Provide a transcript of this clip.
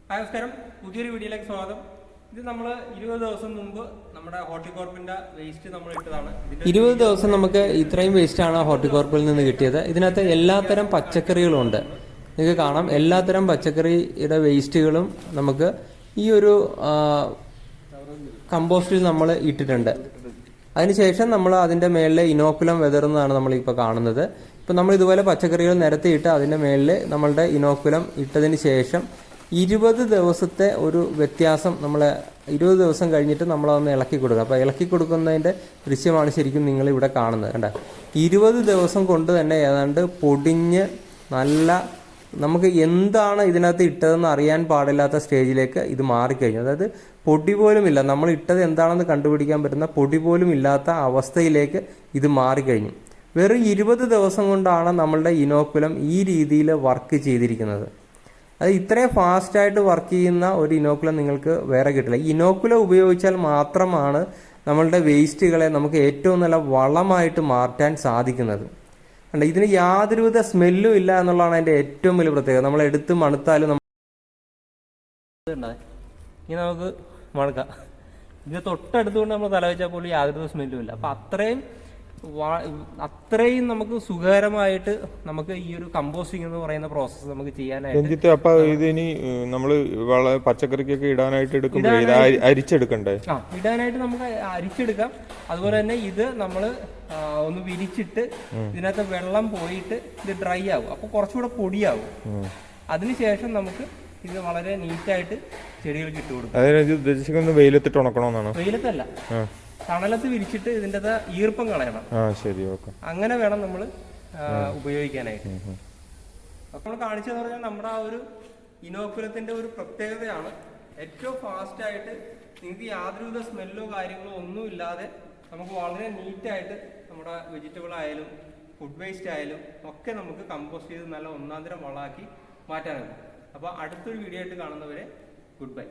നമസ്കാരം, പുതിയൊരു വീഡിയോയിലേക്ക് സ്വാഗതം. ഇത് നമ്മൾ 20 ദിവസം മുമ്പ് നമ്മുടെ ഹോർട്ടികോർപ്പിന്റെ വേസ്റ്റ് നമ്മൾ ഇട്ടതാണ്. 20 ദിവസം നമുക്ക് ഇത്രയും വേസ്റ്റാണ് ഹോർട്ടികോർപ്പിൽ നിന്ന് കിട്ടിയത്. ഇതിനകത്ത് എല്ലാത്തരം പച്ചക്കറികളും ഉണ്ട്. നിങ്ങൾക്ക് കാണാം, എല്ലാത്തരം പച്ചക്കറിയുടെ വേസ്റ്റുകളും നമുക്ക് ഈ ഒരു കമ്പോസ്റ്റിൽ നമ്മൾ ഇട്ടിട്ടുണ്ട്. അതിനുശേഷം നമ്മൾ അതിൻ്റെ മേളിൽ ഇനോക്കുലം വിതറുന്നതാണ് നമ്മളിപ്പോൾ കാണുന്നത്. ഇപ്പം നമ്മൾ ഇതുപോലെ പച്ചക്കറികൾ നിരത്തിയിട്ട് അതിൻ്റെ മേളിൽ നമ്മളുടെ ഇനോക്കുലം ഇട്ടതിന് ശേഷം 20 ദിവസത്തെ ഒരു വ്യത്യാസം നമ്മൾ 20 ദിവസം കഴിഞ്ഞിട്ട് നമ്മളതൊന്ന് ഇളക്കി കൊടുക്കുക. അപ്പോൾ ഇളക്കി കൊടുക്കുന്നതിൻ്റെ ദൃശ്യമാണ് ശരിക്കും നിങ്ങളിവിടെ കാണുന്നത്. കണ്ട 20 ദിവസം കൊണ്ട് തന്നെ ഏതാണ്ട് പൊടിഞ്ഞ് നല്ല നമുക്ക് എന്താണ് ഇതിനകത്ത് ഇട്ടതെന്ന് അറിയാൻ പാടില്ലാത്ത സ്റ്റേജിലേക്ക് ഇത് മാറിക്കഴിഞ്ഞു. അതായത് പൊടി പോലും ഇല്ല, നമ്മൾ ഇട്ടത് എന്താണെന്ന് കണ്ടുപിടിക്കാൻ പറ്റുന്ന പൊടി പോലും ഇല്ലാത്ത അവസ്ഥയിലേക്ക് ഇത് മാറിക്കഴിഞ്ഞു. വെറും 20 ദിവസം കൊണ്ടാണ് നമ്മളുടെ ഇനോക്കുലം ഈ രീതിയിൽ വർക്ക് ചെയ്തിരിക്കുന്നത്. അത് ഇത്രയും ഫാസ്റ്റായിട്ട് വർക്ക് ചെയ്യുന്ന ഒരു ഇനോക്കുലം നിങ്ങൾക്ക് വേറെ കിട്ടില്ല. ഇനോക്കുലം ഉപയോഗിച്ചാൽ മാത്രമാണ് നമ്മളുടെ വേസ്റ്റുകളെ നമുക്ക് ഏറ്റവും നല്ല വളമായിട്ട് മാറ്റാൻ സാധിക്കുന്നത്. കണ്ട, ഇതിന് യാതൊരുവിധ സ്മെല്ലും ഇല്ല എന്നുള്ളതാണ് അതിൻ്റെ ഏറ്റവും വലിയ പ്രത്യേകത. നമ്മൾ എടുത്ത് മണുത്താലും ഇനി നമുക്ക് മണക്കാം. ഇതിന് തൊട്ടടുത്തുകൊണ്ട് നമ്മൾ തലവെച്ചാൽ പോലും യാതൊരു സ്മെല്ലും ഇല്ല. അപ്പം അത്രയും നമുക്ക് സുഖകരമായിട്ട് നമുക്ക് ഈ ഒരു കമ്പോസ്റ്റിംഗ് എന്ന് പറയുന്ന പ്രോസസ്സ് നമുക്ക് ചെയ്യാനായിട്ട്. അപ്പൊ ഇതിനി നമ്മള് പച്ചക്കറിക്കൊക്കെ ഇടാനായിട്ട് അരിച്ചെടുക്കണ്ടേ? ഇടാനായിട്ട് നമുക്ക് അരിച്ചെടുക്കാം. അതുപോലെ തന്നെ ഇത് നമ്മൾ ഒന്ന് വിരിച്ചിട്ട് ഇതിനകത്ത് വെള്ളം പോയിട്ട് ഇത് ഡ്രൈ ആകും. അപ്പൊ കുറച്ചുകൂടെ പൊടിയാകും. അതിനുശേഷം നമുക്ക് ഇത് വളരെ നീറ്റായിട്ട് ചെടികൾക്ക് ഇട്ട് കൊടുക്കും. വെയിലത്തിട്ട് ഉണക്കണമെന്നാണ്? വെയിലത്തല്ല, തണലത്ത് വിരിച്ചിട്ട് ഇതിൻ്റെ ഈർപ്പം കളയണം. അങ്ങനെ വേണം നമ്മൾ ഉപയോഗിക്കാനായിട്ട്. അപ്പൊ നമ്മൾ കാണിച്ചതെന്ന് പറഞ്ഞാൽ നമ്മുടെ ആ ഒരു ഇനോക്കുലത്തിന്റെ ഒരു പ്രത്യേകതയാണ്. ഏറ്റവും ഫാസ്റ്റ് ആയിട്ട് നിങ്ങൾക്ക് യാതൊരുവിധ സ്മെല്ലോ കാര്യങ്ങളോ ഒന്നും ഇല്ലാതെ നമുക്ക് വളരെ നീറ്റായിട്ട് നമ്മുടെ വെജിറ്റബിൾ ആയാലും ഫുഡ് വേസ്റ്റ് ആയാലും ഒക്കെ നമുക്ക് കമ്പോസ്റ്റ് ചെയ്ത് നല്ല ഒന്നാന്തരം വളമാക്കി മാറ്റാനാകും. അപ്പോൾ അടുത്തൊരു വീഡിയോ ആയിട്ട് കാണുന്നവരെ ഗുഡ് ബൈ.